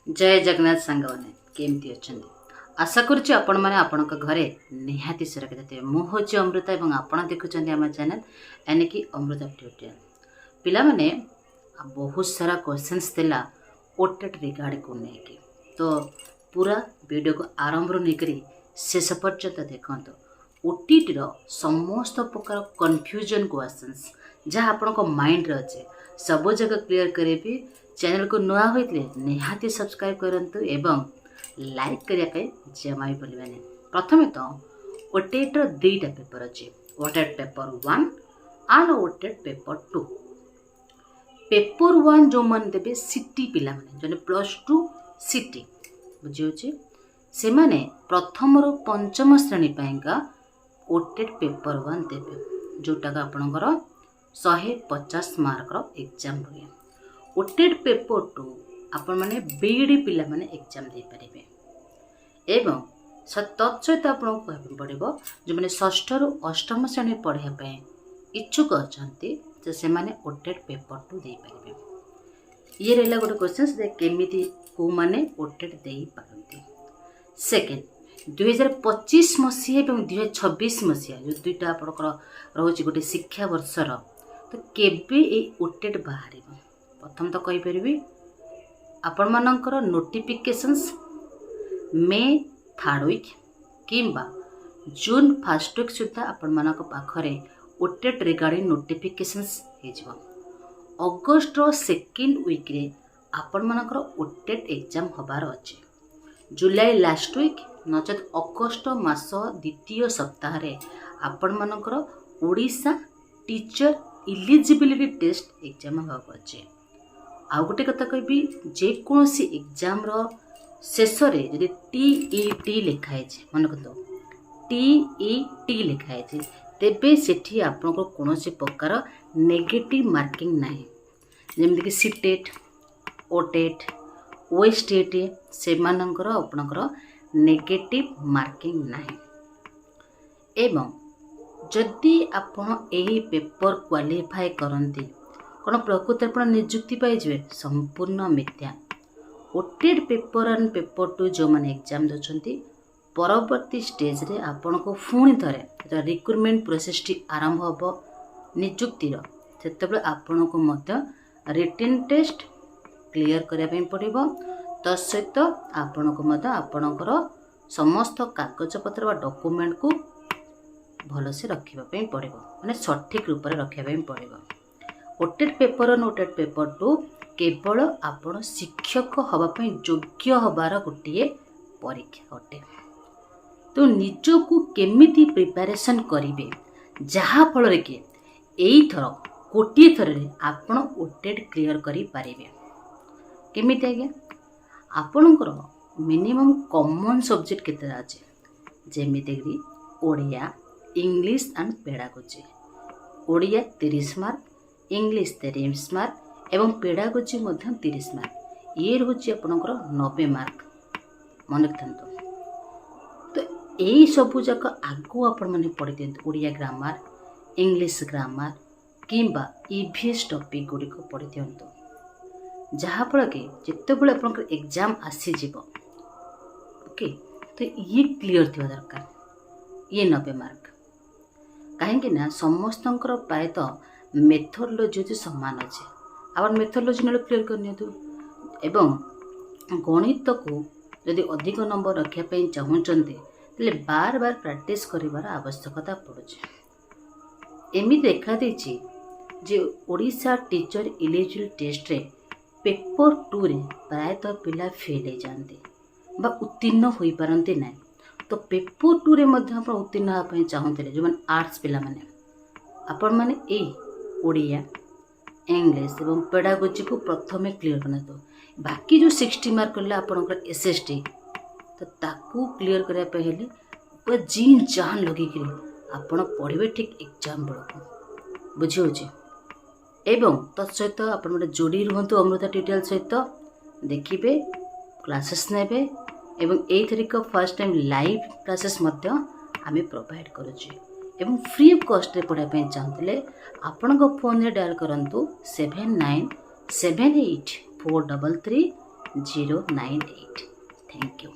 जय जगन्नाथ सांग मैंने केमती अच्छा आशा करुच्ची आपण मैंने आपण घरे निहाती सुरक्षित थे। मु हूँ अमृता और आपण देखुं आम चैनल यानी कि अमृता ट्यूटोरियल। पिला माने बहुत सारा क्वेश्चंस थिला ओटेट रिगार्ड को लेकिन तो पूरा वीडियो को आरंभ नहीं शेष पर्यंत देखते ओटीटी समस्त प्रकार कन्फ्यूजन क्वेश्चंस जहाँ आपण माइंड अच्छे सब जगह क्लियर करेबी। चैनल को नुआ होइतले निहाती सब्सक्राइब करंतु एवं लाइक करिया पे जमा भी भूलिबानी। प्रथमे तो ओटेट रो दुईटा पेपर अछि, ओटेट पेपर 1 आर ओटेट पेपर 2। पेपर 1 जो मन देबे सिटी पिला माने जने +2 सिटी बुझियोछि से माने प्रथम रो पंचम श्रेणी पाएगा ओटेट पेपर 1 देबे जोटा का आपनकर 150 मार्क रो एग्जाम होय। ओटेट पेपर 2 आपण माने बीडी पिला माने एग्जाम दे परिबे एवं तत्सहित आपको कहबे पड़िबो जो माने षष्ठ रु अष्टम श्रेणी पढ़िया पे इच्छुक अछंती जे से माने ओटेट पेपर 2 दे परिबे। ये रहला गोटे क्वेश्चन दे केमिति को माने ओटेट देई पारंती। सेकंड 2025 मसीहा एवं 2026 मसीहा जो दुईटा आपनकर रहउची गोटे शिक्षा वर्षर तो केबे ए ओटेट बाहरिबो। प्रथम तो कही परिबी आपण मानकर नोटिफिकेशंस मे 3rd वीक किंबा जून 1st वीक सुद्धा आपण मानक पाखरे ओटेट रिगार्डिंग नोटिफिकेशंस हे जिवो। अगस्त 2nd वीक रे आपण मानकर ओटेट एग्जाम हबार अछि। जुलाई लास्ट वीक नचेत अगस्त मास द्वितीय सप्ताह रे आपण मानकर Odisha teacher eligibility test exam हबार अछि। आउ गोटे कथा कहबी जेकोसी एग्जाम रो शेष रे जदि टीईटी लिखाई छै मन को टीईटी लिखाई छै तेबे सेठी आपन को कोनोसी प्रकार नेगेटिव मार्किंग नाही। जेमि कि सीटेट ओटेट ओएसटेट से मानकर आपनकर नेगेटिव मार्किंग नाही। एवं जदि आपण एही पेपर क्वालिफाई करंती कौन प्रकृति आप निजुक्ति पाइबे संपूर्ण मिथ्या। ओटेट पेपर 1 पेपर 2 जो मैंने एग्जाम दौरान परवर्ती स्टेज रे आपण को पुणी थे रिक्रुटमेंट प्रोसेस टी आरंभ हम निजुक्तिर से आपण को मध्य रिटन टेस्ट क्लियर करने पड़ो। तत्सहित आपण को मध्य आपणकर समस्त कागज पत्र व डॉक्यूमेंट को भलसे रखापी पड़ो माने सठिक रूप से रखापी पड़ो। ओटेट पेपर 1 ओटेट पेपर 2 केवल आपण शिक्षक हवापी योग्य हबार गोटे परीक्षा अटे। तो निजको केमिति प्रिपरेशन करिवे जहा फल कि एई थर गोटे थर आपण ओटेट क्लियर करि पारिबे। केमिति आज्ञा आपणकर मिनिमम कॉमन सब्जेक्ट केते अछि जेमिति कि Odia English and pedagogy. Odia 30 mark English 30 mark एवं पेडागोजी 30 मार्क ये रोचे आपनकर 90 मार्क मन रखता। तो यही सबू जाक आगु आपण मैंने पढ़ी दिखाते ओडिया ग्रामर इंग्लिश ग्रामर किंबा ईवीएस टॉपिक गुड़िक पढ़ी दिंतु जहाँफल कि जितेबाला आप एग्जाम आसीज ओके तो ये क्लियर थी दरकार ये 90 मार्क कहीं समस्तंकर प्रायतः मेथोडोलॉजी सामान अच्छे आप मेथोडोलॉजी ना क्लियर करनी एवं गणित को यदि अधिक नंबर रखापी चाहते तेल बार बार प्रैक्टिस करिवार आवश्यकता पड़ुଛି। एमि देखा देछि जे ओडिशा टीचर इलिजिबल टेस्ट रे पेपर 2 रे प्रायतः पिला फेल हो जाते बा उत्तीर्ण हो पारती ना। तो पेपर 2 रे मध्य आप उत्तीर्ण होगा चाहते जो मैंने आर्ट्स पिला माने आपण माने ए ओडिया इंग्लिश एवं पेडागोजी को प्रथमे क्लियर करना। तो बाकी जो 60 मार्क कले आपनकर एसएसटी तो ताकू क्लियर करने हेले पूरा जीन जान लगे आपण पढ़े ठीक एग्जाम बेलू बुझे। एवं तत्सहित आप जोड़ी रुहतु अमृता ट्यूटोरियल सहित देखिए क्लासेस नेबे एवं etheric first time live classes आमे प्रोवाइड करुचे एवं फ्री ऑफ कॉस्ट रे पढ़ाई चाहते आपण फोन रे डायल करंतु 79784333 098। Thank you.